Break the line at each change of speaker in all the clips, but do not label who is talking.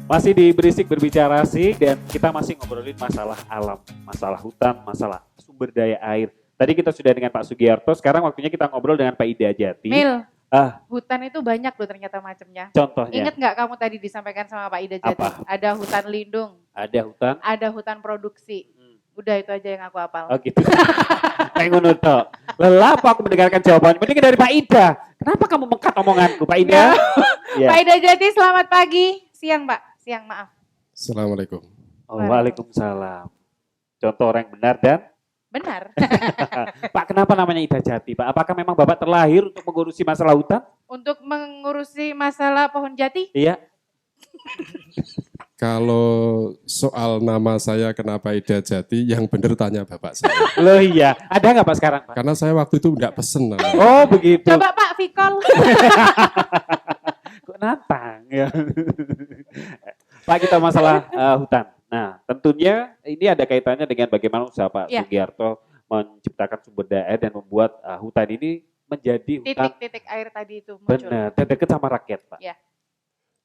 Masih di Berisik Berbicara Asik dan kita masih ngobrolin masalah alam, masalah hutan, masalah sumber daya air. Tadi kita sudah dengan Pak Sugiarto, sekarang waktunya kita ngobrol dengan Pak Ida Jati.
Mil,
Ah,
hutan itu banyak loh ternyata macamnya.
contohnya
Ingat nggak kamu tadi disampaikan sama Pak Ida Jati?
Apa?
Ada hutan lindung,
ada hutan.
ada hutan produksi. Udah itu aja yang aku hafal.
Oh gitu. Pengen nuto. Lelah apa aku mendengarkan jawabannya. Mending dari Pak Ida. Kenapa kamu mengkat omonganku Pak Ida? Ya.
Pak Ida Jati selamat pagi. Siang Pak, siang maaf.
Assalamualaikum.
Oh, Waalaikumsalam. Contoh orang yang benar dan
Benar.
Pak, kenapa namanya Ida Jati Pak? Apakah memang Bapak terlahir untuk mengurusi masalah hutan?
Untuk mengurusi masalah pohon jati?
Iya.
Kalau soal nama saya kenapa Ida Jati, yang benar tanya bapak saya.
Loh iya, ada nggak Pak sekarang Pak?
Karena saya waktu itu enggak pesen namanya.
Oh begitu.
Coba Pak Vikol.
Kok nantang ya. Pak, kita masalah hutan. Nah, tentunya ini ada kaitannya dengan bagaimana usaha Pak
Ya.
Sugiarto menciptakan sumber daya air dan membuat hutan ini menjadi hutan
Titik-titik air tadi itu muncul.
benar dan dekat sama rakyat Pak.
Ya.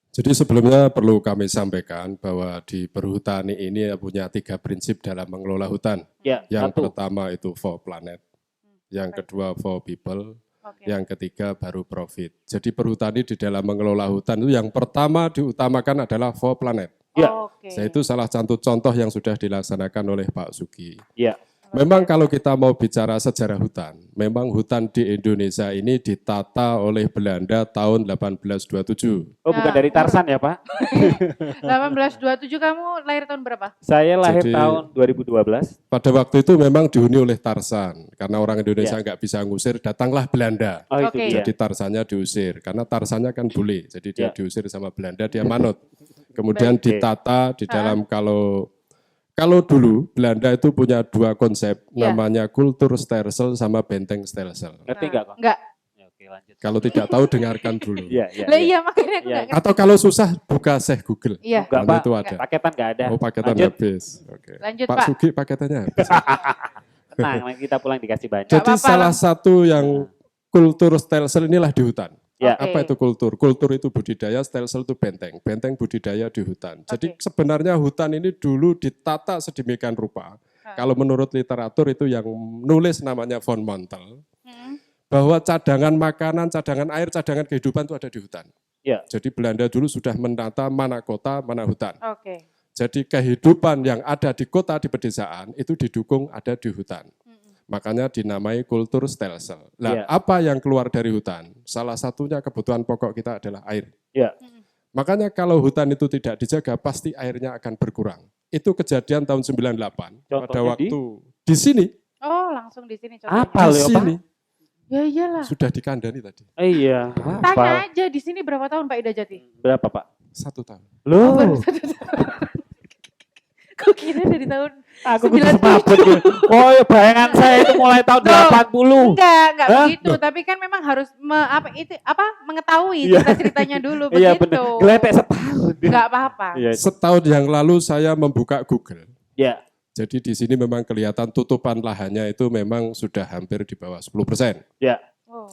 Jadi sebelumnya perlu kami sampaikan bahwa di perhutani ini punya 3 prinsip dalam mengelola hutan.
Ya,
Yang
satu.
pertama itu for planet, yang kedua for people,
Oke.
yang ketiga baru profit. Jadi perhutani di dalam mengelola hutan itu yang pertama diutamakan adalah for planet.
Ya.
Oke.
Itu salah satu contoh yang sudah dilaksanakan oleh Pak Sugi.
Ya.
Memang kalau kita mau bicara sejarah hutan, memang hutan di Indonesia ini ditata oleh Belanda tahun 1827.
Oh, bukan
Nah,
dari Tarsan ya Pak?
1827 kamu lahir tahun berapa?
Saya lahir
Jadi-
tahun 2012.
Pada waktu itu memang dihuni oleh Tarsan, karena orang Indonesia nggak bisa ngusir, datanglah Belanda.
Oh, itu
Oke.
dia.
Jadi Tarsannya diusir, karena Tarsannya kan bule, jadi dia
Ya.
diusir sama Belanda, dia manut. Kemudian
Baik.
ditata di dalam kalau dulu Belanda itu punya 2 konsep,
Ya.
namanya kultur stelsel sama benteng stelsel.
Ngerti nggak Pak?
Enggak.
Ya, oke lanjut.
Kalau tidak tahu dengarkan dulu.
Iya, iya.
Lah
iya.
iya makanya aku
Iya.
enggak ngerti.
Atau kalau susah buka Syekh Google.
Iya.
Enggak
Nanti
Pak,
itu ada.
paketan nggak ada.
Oh paketan
Lanjut.
habis. Oke.
Lanjut,
Pak
Pak.
Sugi paketannya habis.
Tenang, nanti kita pulang dikasih banyak.
Jadi
apa-apa,
salah satu yang kultur stelsel inilah di hutan.
Ya.
Oke.
Apa itu kultur? Kultur itu budidaya, stelsel itu benteng. Benteng budidaya di hutan. Jadi
Oke.
sebenarnya hutan ini dulu ditata sedemikian rupa. Kalau menurut literatur itu yang nulis namanya von Montel.
Hmm.
Bahwa cadangan makanan, cadangan air, cadangan kehidupan itu ada di hutan.
Ya.
Jadi Belanda dulu sudah menata mana kota, mana hutan.
Oke.
Jadi kehidupan yang ada di kota, di pedesaan, itu didukung ada di hutan. Makanya dinamai kultur stelsel. Nah,
Iya.
apa yang keluar dari hutan? Salah satunya kebutuhan pokok kita adalah air.
Ya.
Makanya kalau hutan itu tidak dijaga, pasti airnya akan berkurang. Itu kejadian tahun 98. Pada
Contohnya
waktu di sini,
Oh langsung di sini contohnya.
Apa
di
loh, Pak?
sini
Ya iyalah.
sudah dikandani tadi.
Iya.
Tanya
Hafal.
aja di sini berapa tahun Pak Ida Jati?
Berapa Pak?
1 tahun.
Loh,
Kok kira dari tahun
aku kudu
97?
semaput. Oh, ya, bayangan saya itu mulai tahun
Loh,
80.
Enggak
Hah?
begitu. Tapi kan memang harus mengetahui
Iya.
cerita-ceritanya dulu
Iya
begitu.
benar. Geletek setahun.
Enggak apa-apa.
Iya.
Setahun yang lalu saya membuka Google.
Ya.
Jadi di sini memang kelihatan tutupan lahannya itu memang sudah hampir di bawah 10%.
Ya.
Oh.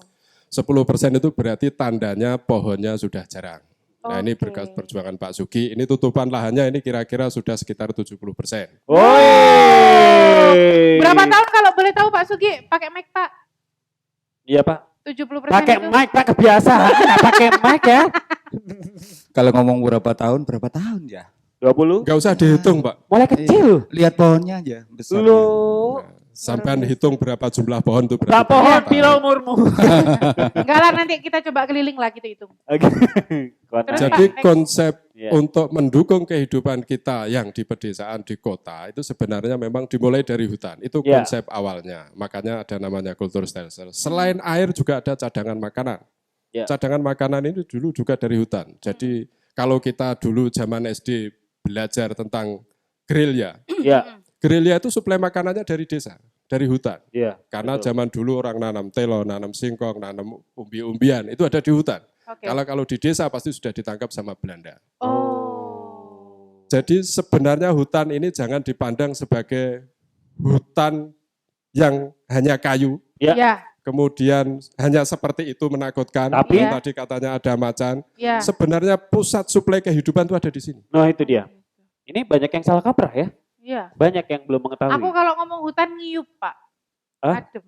10% itu berarti tandanya pohonnya sudah jarang. Nah ini
Oke.
berkat perjuangan Pak Sugi, ini tutupan lahannya ini kira-kira sudah sekitar 70%.
Woi.
Berapa tahun kalau boleh tahu Pak Sugi pakai mic Pak?
Iya Pak.
70%
Pakai
itu.
mic Pak, kebiasaan nggak pakai mic ya.
Kalau ngomong berapa tahun ya?
20.
Enggak usah dihitung Pak,
Mulai kecil.
Lihat pohonnya aja, besar.
Loh.
sampai hitung berapa jumlah pohon itu berarti.
Tak pohon
berapa tahun.
pila umurmu.
Enggak lah nanti kita coba keliling lah kita hitung.
Oke.
Terus,
Jadi
Pak, next.
konsep
Ya.
untuk mendukung kehidupan kita yang di pedesaan, di kota, itu sebenarnya memang dimulai dari hutan. Itu
Ya.
konsep awalnya, makanya ada namanya kultur stelsel. Selain air juga ada cadangan makanan.
Ya.
Cadangan makanan ini dulu juga dari hutan. Jadi kalau kita dulu zaman SD belajar tentang gerilya,
Ya.
gerilya itu suplai makanannya dari desa, dari hutan.
Iya.
Karena
betul.
zaman dulu orang nanam telo, nanam singkong, nanam umbi-umbian, itu ada di hutan.
Oke.
Kalau di desa pasti sudah ditangkap sama Belanda.
Oh.
Jadi sebenarnya hutan ini jangan dipandang sebagai hutan yang hanya kayu.
Ya.
Ya.
kemudian hanya seperti itu menakutkan,
Tapi-
yang tadi katanya ada macan,
Ya.
sebenarnya pusat suplai kehidupan itu ada di sini.
Nah itu dia. Ini banyak yang salah kaprah ya.
Iya.
Banyak yang belum mengetahui.
Aku kalau ngomong hutan ngiyup, Pak.
Hah?
Adem.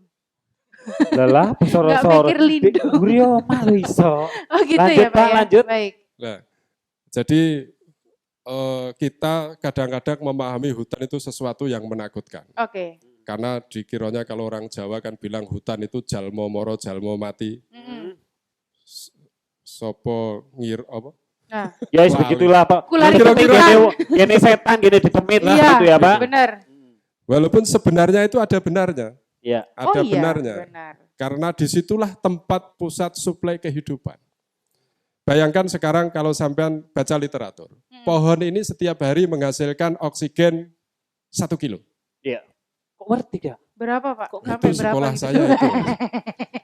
Lelah,
Nggak mikir lindu.
Gurio malu iso.
Oh gitu
Lanjut,
ya, Pak
Pak,
ya.
lanjut.
Baik.
Nah, jadi kita kadang-kadang memahami hutan itu sesuatu yang menakutkan.
Oke.
Karena dikiranya kalau orang Jawa kan bilang hutan itu jalmo moro, jalmo mati,
Mm-mm.
sopo ngir apa?
Nah,
Ya
Lali.
begitulah Pak.
Kulari
Kira-kira
ketiga.
Gini setan, gini ditemit lah
Iya,
gitu ya Pak.
benar.
Walaupun sebenarnya itu ada benarnya,
Iya.
ada
Oh iya,
benarnya.
benar.
Karena disitulah tempat pusat suplai kehidupan. Bayangkan sekarang kalau sampean baca literatur, pohon ini setiap hari menghasilkan oksigen 1 kilo.
Iya. Kok ngerti ya?
Berapa, Pak?
Itu
Sampai berapa
sekolah
gitu?
saya itu.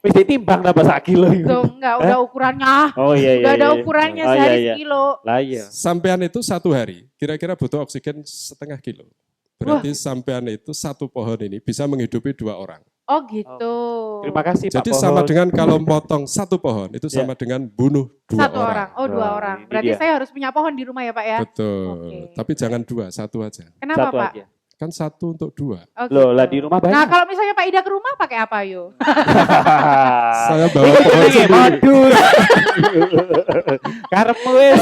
Wis ditimbang lah pas kilo itu.
Tuh, enggak, udah ukurannya.
Oh iya iya.
Udah ada
iya.
ukurannya
Oh,
sehari
iya, iya.
sekilo.
Lah iya.
Sampean itu 1 hari, kira-kira butuh oksigen 0,5 kilo. Berarti sampean itu 1 pohon ini bisa menghidupi 2 orang.
Oh gitu.
Terima kasih Pak
Jadi
Pohon.
sama dengan kalau potong 1 pohon, itu sama dengan bunuh 2
Satu
orang.
orang. Oh, 2
Nah,
orang.
ini
Berarti
dia.
saya harus punya pohon di rumah ya, Pak ya?
Betul.
Oke.
Tapi jangan 2, 1 aja.
Kenapa,
Satu
Pak?
aja.
Kan 1 untuk 2.
Oh,
Loh,
gitu.
lah di rumah
Nah,
banyak.
kalau misalnya Pak Ida ke rumah pakai apa, yo?
Saya bawa
Ini
pohon
jenenge
sendiri.
modus. Karepmu wis.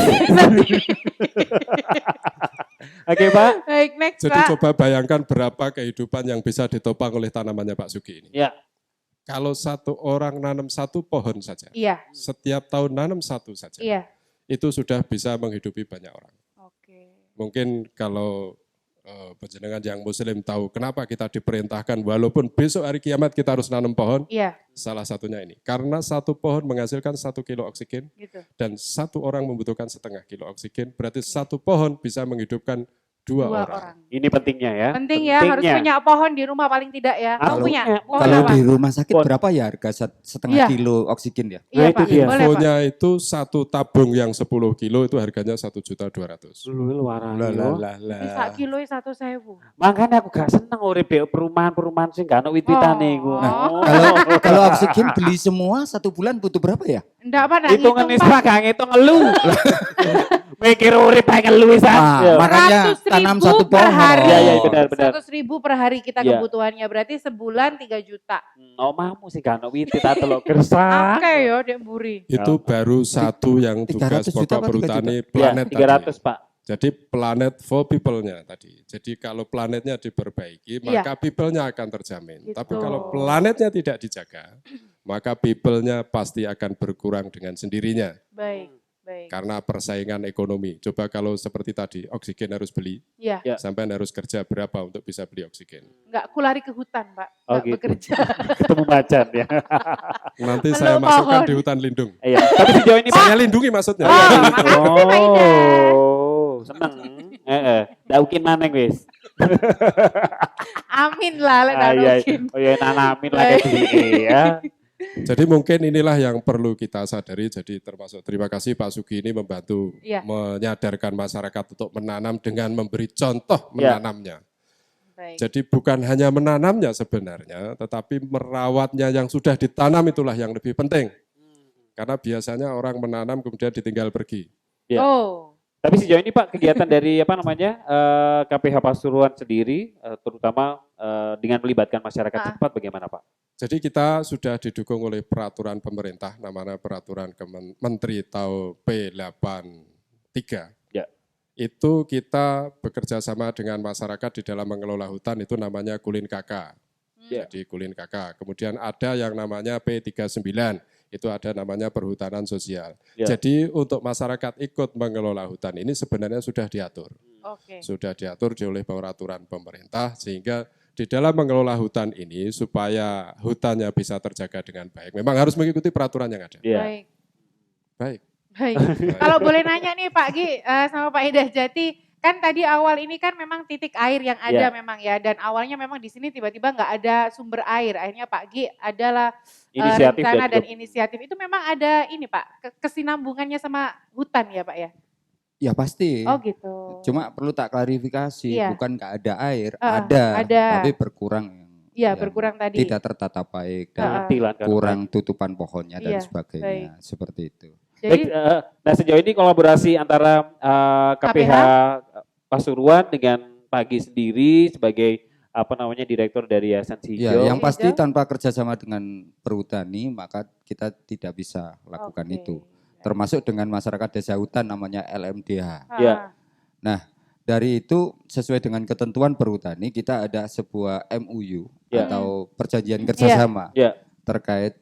Oke Pak.
Baik, next,
Jadi
Pak.
coba bayangkan berapa kehidupan yang bisa ditopang oleh tanamannya Pak Sugi ini.
Ya.
Kalau 1 orang nanam 1 pohon saja,
Iya,
setiap tahun nanam 1 saja,
iya.
itu sudah bisa menghidupi banyak orang.
Oke.
Mungkin kalau penjenengan yang muslim tahu kenapa kita diperintahkan walaupun besok hari kiamat kita harus nanam pohon,
Iya,
salah satunya ini. Karena 1 pohon menghasilkan 1 kilo oksigen
gitu.
dan 1 orang membutuhkan 0,5 kilo oksigen, berarti 1 pohon bisa menghidupkan 2
2
orang.
orang.
Ini pentingnya ya.
Penting ya, harus punya pohon di rumah paling tidak ya. Kamu
Kalau-
punya pohon
Kalau
apa?
di rumah sakit
Pohon.
berapa ya harga setengah
Iya.
kilo oksigen ya?
Iya,
Nah, itu
Pak.
dia.
Boleh, Pak.
Infonya itu 1 tabung yang 10 kilo itu harganya 1.200.000.
Lu luar
Bisa kilo 1.000.
Makanya aku gak seneng urip di perumahan sing gak ono wit-witane iku.
Nah,
Kalau oksigen beli semua 1 bulan butuh berapa ya?
Enggak apa, nak
Hitungan
ngitung,
wis
Pak.
Pak gak ngitung ngelu. Mikir urip ae ngelu wisan.
Ah, makanya
100.000
tanam 1
per
pohon.
hari.
Iya iya benar-benar.
100.000 per hari kita
Iya.
kebutuhannya. Berarti sebulan 3 juta.
Omahmu sih gak ono wit tak telok gersak.
Oke yo, Dek Mburi.
Itu baru 1 yang
300
tugas
juta
pokok
apa 3
perhutani
Ya,
planet
300
tadi.
Pak.
Jadi planet for people-nya tadi. Jadi kalau planetnya diperbaiki,
Iya.
maka people-nya akan terjamin.
Gitu.
Tapi kalau planetnya tidak dijaga, maka people-nya pasti akan berkurang dengan sendirinya.
Baik, baik.
Karena persaingan ekonomi. Coba kalau seperti tadi, oksigen harus beli,
Iya,
Ya.
sampai harus kerja berapa untuk bisa beli oksigen.
enggak aku lari ke hutan, Pak.
Oh,
Enggak
gitu.
bekerja.
Ketemu macan ya.
Nanti
Meluk
saya masukkan
pohon.
di hutan lindung.
Iya. Tapi sejauh ini Pak.
Saya lindungi maksudnya.
Oh, makasih, Pak Ida.
Oh, seneng. Daukin maneng wis.
Amin lah, lek
Ah, iya.
dadokin.
Oh iya nanamin lah kayak gini ya.
Jadi mungkin inilah yang perlu kita sadari. Jadi termasuk terima kasih Pak Sugi ini membantu
Iya.
menyadarkan masyarakat untuk menanam dengan memberi contoh
Iya.
menanamnya.
Baik.
Jadi bukan hanya menanamnya sebenarnya, tetapi merawatnya yang sudah ditanam itulah yang lebih penting. Karena biasanya orang menanam kemudian ditinggal pergi.
Iya.
Oh,
Tapi sejauh ini Pak kegiatan dari apa namanya KPH Pasuruan sendiri terutama dengan melibatkan masyarakat setempat bagaimana Pak?
Jadi kita sudah didukung oleh peraturan pemerintah, namanya peraturan Menteri tahun P83.
Ya.
Itu kita bekerja sama dengan masyarakat di dalam mengelola hutan, itu namanya Kulin KK.
Ya.
Jadi Kulin KK. Kemudian ada yang namanya P39, itu ada namanya perhutanan sosial.
Ya.
Jadi untuk masyarakat ikut mengelola hutan ini sebenarnya sudah diatur.
oke.
Sudah diatur oleh peraturan pemerintah sehingga di dalam mengelola hutan ini supaya hutannya bisa terjaga dengan baik, memang harus mengikuti peraturan yang ada.
Iya.
Baik.
Baik.
Baik. Kalau boleh nanya nih Pak Gi sama Pak Ida Jati, kan tadi awal ini kan memang titik air yang ada
Ya.
memang ya, dan awalnya memang di sini tiba-tiba nggak ada sumber air. Akhirnya Pak Gi adalah
Inisiatif
rencana dan
juga.
inisiatif itu memang ada ini Pak, kesinambungannya sama hutan ya Pak ya?
Ya pasti.
Oh gitu.
Cuma perlu tak klarifikasi,
Iya.
bukan nggak ada air,
Ah,
ada,
ada.
tapi berkurang yang
Iya,
yang
berkurang tadi.
tidak tertata baik dan
Kehatilan kan.
kurang tutupan pohonnya dan
Iya,
sebagainya, seperti itu.
Jadi
Baik, nah sejauh ini kolaborasi antara KPH Pasuruan dengan Pagi sendiri sebagai direktur dari Yayasan
Ya,
Hijau.
yang pasti
Hijau.
tanpa kerjasama dengan perhutani maka kita tidak bisa lakukan
Oke.
itu. Termasuk dengan masyarakat desa hutan namanya LMDH.
Ya.
Dari itu sesuai dengan ketentuan perhutani kita ada sebuah MUU
Ya.
atau perjanjian kerjasama
Ya.
terkait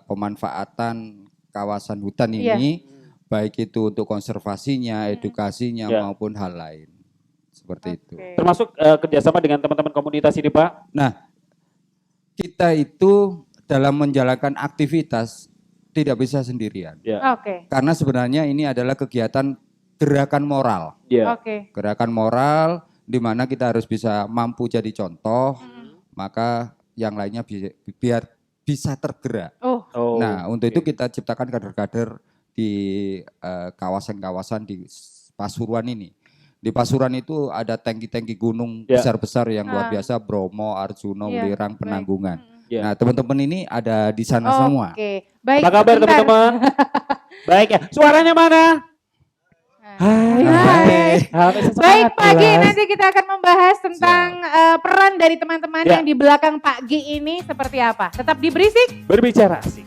pemanfaatan kawasan hutan
Iya.
ini baik itu untuk konservasinya, edukasinya
Ya.
maupun hal lain. Seperti itu.
Oke.
Termasuk kerjasama dengan teman-teman komunitas ini Pak.
Kita itu dalam menjalankan aktivitas tidak bisa sendirian.
Ya.
Oke.
Karena sebenarnya ini adalah kegiatan gerakan moral.
Ya.
Oke.
Gerakan moral di mana kita harus bisa mampu jadi contoh, maka yang lainnya biar bisa tergerak.
Oh,
Oh,
Nah, untuk itu
oke.
kita ciptakan kader-kader di kawasan-kawasan di Pasuruan ini. Di Pasuruan itu ada tangki-tangki gunung
Ya.
besar-besar yang luar
Ah.
biasa, Bromo, Arjuno,
Iya,
Welirang,
baik.
Penanggungan.
Ya.
Nah, teman-teman ini ada di sana semua.
Oke. Baik.
Apa kabar
sebentar.
teman-teman? Baik ya. Suaranya mana? Hai.
Hai.
Halo,
Baik
semangat,
Pak Gi,
Jelas.
nanti kita akan membahas tentang peran dari teman-teman
Ya.
yang di belakang Pak Gi ini seperti apa. Tetap di Berisik.
Berbicara asik.